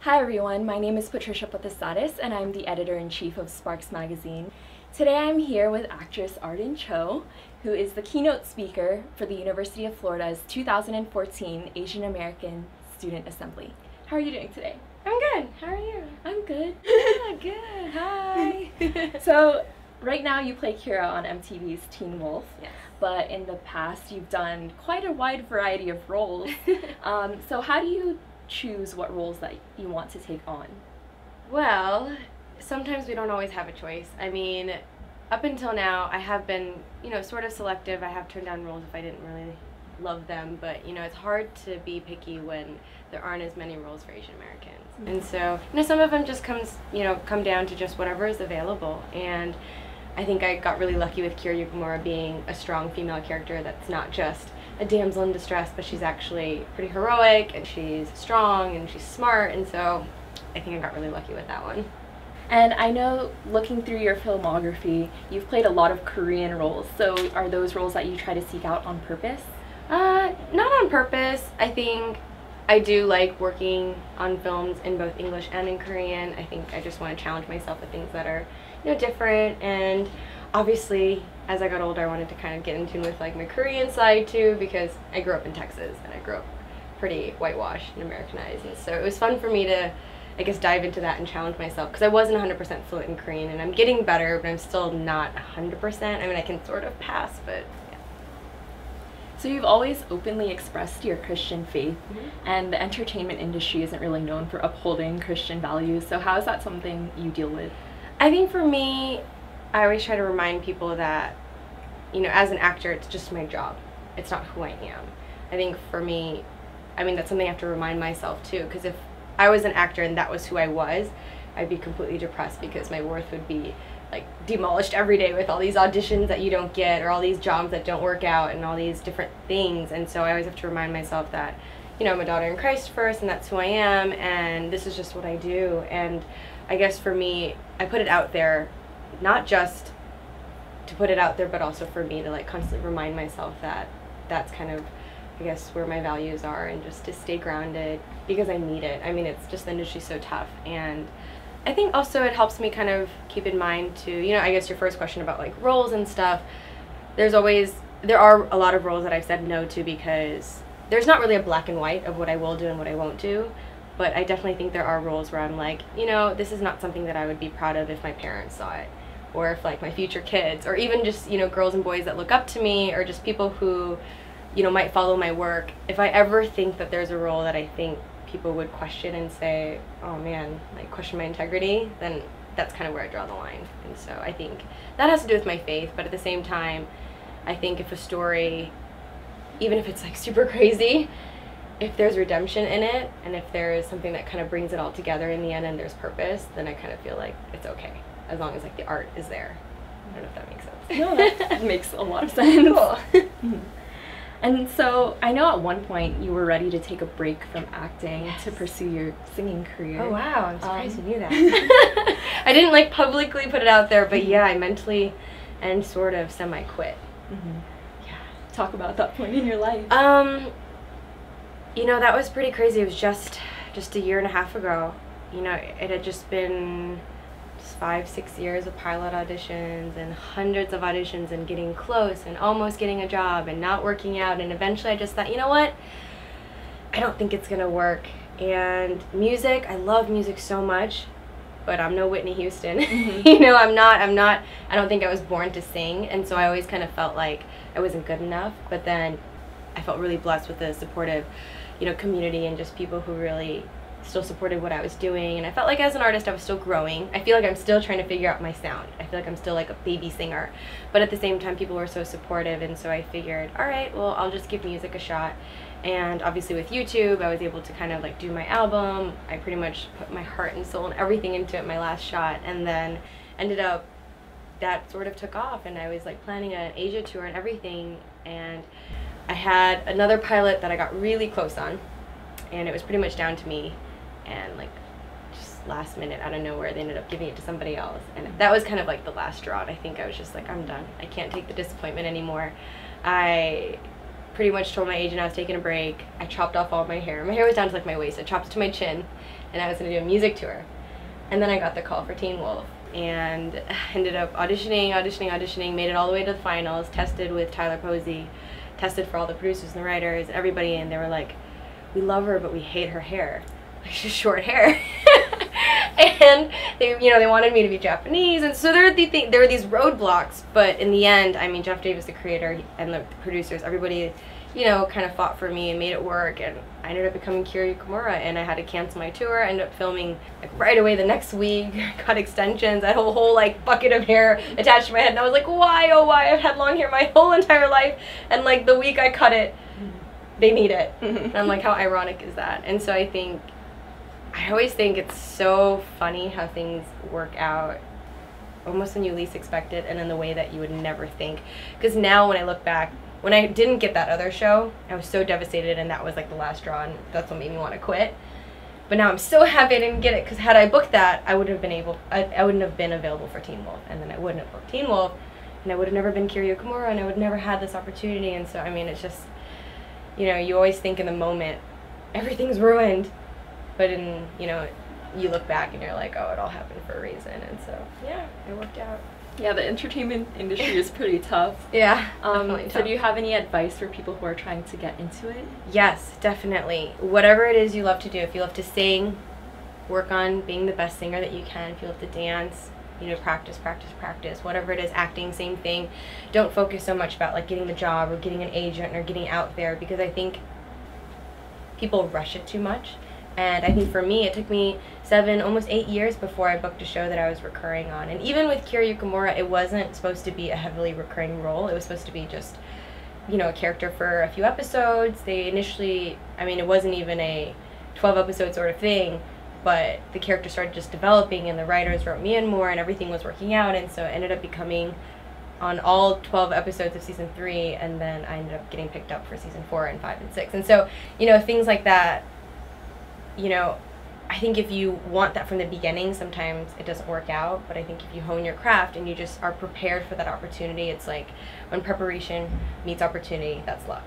Hi everyone, my name is Patricia Patasaris and I'm the editor-in-chief of Sparks Magazine. Today I'm here with actress Arden Cho, who is the keynote speaker for the University of Florida's 2014 Asian American Student Assembly. How are you doing today? I'm good. How are you? I'm good. Good. Hi. So, right now you play Kira on MTV's Teen Wolf. Yes. But in the past you've done quite a wide variety of roles. So how do you choose what roles that you want to take on? Well, sometimes we don't always have a choice. I mean, up until now, I have been, sort of selective. I have turned down roles if I didn't really love them, but, it's hard to be picky when there aren't as many roles for Asian Americans. Mm-hmm. And so, some of them just come down to just whatever is available. And I think I got really lucky with Kira Yukimura being a strong female character that's not just a damsel in distress, but she's actually pretty heroic, and she's strong, and she's smart, and so I think I got really lucky with that one. And I know, looking through your filmography, you've played a lot of Korean roles, so are those roles that you try to seek out on purpose? Not on purpose. I think I do like working on films in both English and in Korean. I think I just want to challenge myself with things that are, different, and obviously, as I got older, I wanted to kind of get in tune with like my Korean side too, because I grew up in Texas and I grew up pretty whitewashed and Americanized, and so it was fun for me to, I guess, dive into that and challenge myself, because I wasn't 100% fluent in Korean, and I'm getting better, but I'm still not 100%. I mean, I can sort of pass, but yeah. So you've always openly expressed your Christian faith, Mm-hmm. and the entertainment industry isn't really known for upholding Christian values, so how is that something you deal with? I think for me, I always try to remind people that, as an actor, it's just my job. It's not who I am. I think for me, that's something I have to remind myself too, because if I was an actor and that was who I was, I'd be completely depressed, because my worth would be like demolished every day with all these auditions that you don't get, or all these jobs that don't work out, and all these different things. And so I always have to remind myself that, I'm a daughter in Christ first, and that's who I am, and this is just what I do. And I guess for me, I put it out there, not just to put it out there, but also for me to like constantly remind myself that that's kind of, I guess, where my values are, and just to stay grounded, because I need it. it's just, the industry's so tough, and I think also it helps me kind of keep in mind to, I guess your first question about like roles and stuff, there are a lot of roles that I've said no to, because there's not really a black and white of what I will do and what I won't do. But I definitely think there are roles where I'm like, this is not something that I would be proud of if my parents saw it, or if like my future kids, or even just, girls and boys that look up to me, or just people who, might follow my work. If I ever think that there's a role that I think people would question and say, oh man, like question my integrity, then that's kind of where I draw the line. And so I think that has to do with my faith, but at the same time, I think if a story, even if it's like super crazy, if there's redemption in it, and if there's something that kind of brings it all together in the end, and there's purpose, then I kind of feel like it's okay, as long as like the art is there. I don't know if that makes sense. No, that makes a lot of sense. Cool. And so I know at one point you were ready to take a break from acting Yes. to pursue your singing career. Oh wow, I'm surprised you knew that. I didn't like publicly put it out there, but yeah, I mentally and sort of semi-quit. Mm-hmm. Yeah. Talk about that point in your life. That was pretty crazy. It was just a year and a half ago. It had just been 5-6 years of pilot auditions and hundreds of auditions, and getting close and almost getting a job and not working out, and eventually I just thought, you know what? I don't think it's gonna work. And music, I love music so much, but I'm no Whitney Houston. Mm-hmm. I don't think I was born to sing, and so I always kind of felt like I wasn't good enough. But then I felt really blessed with the supportive, community, and just people who really still supported what I was doing. And I felt like as an artist I was still growing. I feel like I'm still trying to figure out my sound. I feel like I'm still like a baby singer, but at the same time people were so supportive, and so I figured, all right, well, I'll just give music a shot. And obviously with YouTube I was able to kind of like do my album. I pretty much put my heart and soul and everything into it my last shot, and then ended up that sort of took off, and I was like planning an Asia tour and everything, and I had another pilot that I got really close on, and it was pretty much down to me, and like just last minute out of nowhere they ended up giving it to somebody else, and that was kind of like the last straw. And I think I was just like, I'm done. I can't take the disappointment anymore. I pretty much told my agent I was taking a break. I chopped off all my hair. My hair was down to like my waist. I chopped it to my chin, and I was going to do a music tour. And then I got the call for Teen Wolf and ended up auditioning, made it all the way to the finals, tested with Tyler Posey, tested for all the producers and the writers, everybody, and they were like, we love her, but we hate her hair. Like, she's short hair. And they wanted me to be Japanese, and so there were these roadblocks, but in the end, I mean, Jeff Davis, the creator, and the producers, everybody, kind of fought for me and made it work, and I ended up becoming Kiryu Kimura, and I had to cancel my tour, ended up filming like right away the next week, got extensions, I had a whole like bucket of hair attached to my head, and I was like, why, oh why, I've had long hair my whole entire life, and like the week I cut it, they need it. And I'm like, how ironic is that? And so I always think it's so funny how things work out almost when you least expect it and in the way that you would never think. Because now when I look back, when I didn't get that other show, I was so devastated, and that was like the last straw, and that's what made me want to quit. But now I'm so happy I didn't get it, because had I booked that, I wouldn't have been available for Teen Wolf, and then I wouldn't have booked Teen Wolf, and I would have never been Kiryu Kimura, and I would never had this opportunity. And so I mean, it's just, you always think in the moment everything's ruined. But you look back and you're like, oh, it all happened for a reason. And so, yeah, it worked out. Yeah, the entertainment industry is pretty tough. Yeah, definitely tough. So do you have any advice for people who are trying to get into it? Yes, definitely. Whatever it is you love to do, if you love to sing, work on being the best singer that you can. If you love to dance, practice. Whatever it is, acting, same thing. Don't focus so much about like getting the job or getting an agent or getting out there, because I think people rush it too much. And I think for me, it took me 7, almost 8 years before I booked a show that I was recurring on. And even with Kiryu Kimura, it wasn't supposed to be a heavily recurring role. It was supposed to be just, a character for a few episodes. They initially, it wasn't even a 12-episode sort of thing, but the character started just developing, and the writers wrote me in more, and everything was working out. And so it ended up becoming on all 12 episodes of season 3, and then I ended up getting picked up for season 4 and 5 and 6. And so, things like that. I think if you want that from the beginning, sometimes it doesn't work out, but I think if you hone your craft and you just are prepared for that opportunity, it's like when preparation meets opportunity, that's luck.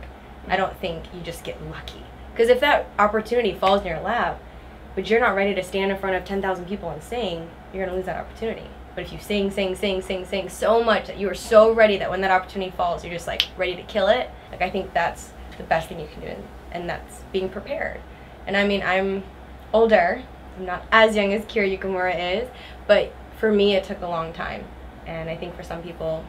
I don't think you just get lucky. Because if that opportunity falls in your lap, but you're not ready to stand in front of 10,000 people and sing, you're going to lose that opportunity. But if you sing so much that you are so ready that when that opportunity falls, you're just like ready to kill it, like I think that's the best thing you can do, and that's being prepared. And I'm older, I'm not as young as Kiryu Kimura is, but for me it took a long time. And I think for some people,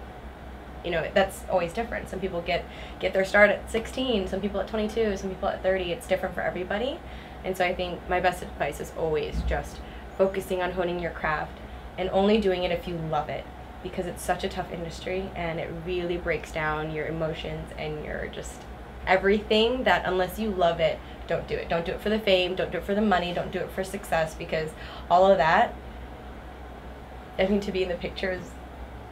that's always different. Some people get their start at 16, some people at 22, some people at 30. It's different for everybody. And so I think my best advice is always just focusing on honing your craft and only doing it if you love it, because it's such a tough industry and it really breaks down your emotions and your just everything, that unless you love it, don't do it. Don't do it for the fame, don't do it for the money, don't do it for success, because all of that, I think to be in the pictures,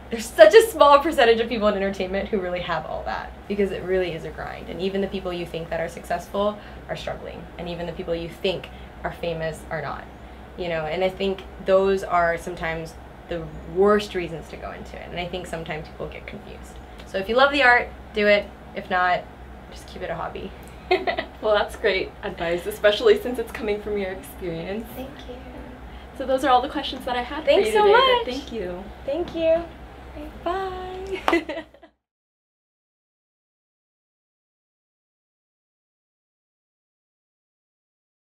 there's such a small percentage of people in entertainment who really have all that, because it really is a grind. And even the people you think that are successful are struggling, and even the people you think are famous are not. And I think those are sometimes the worst reasons to go into it, and I think sometimes people get confused. So if you love the art, do it. If not, just keep it a hobby. Well, that's great advice, especially since it's coming from your experience. Thank you. So those are all the questions that I had Thanks for you so today. much. Thank you. Thank you. Bye.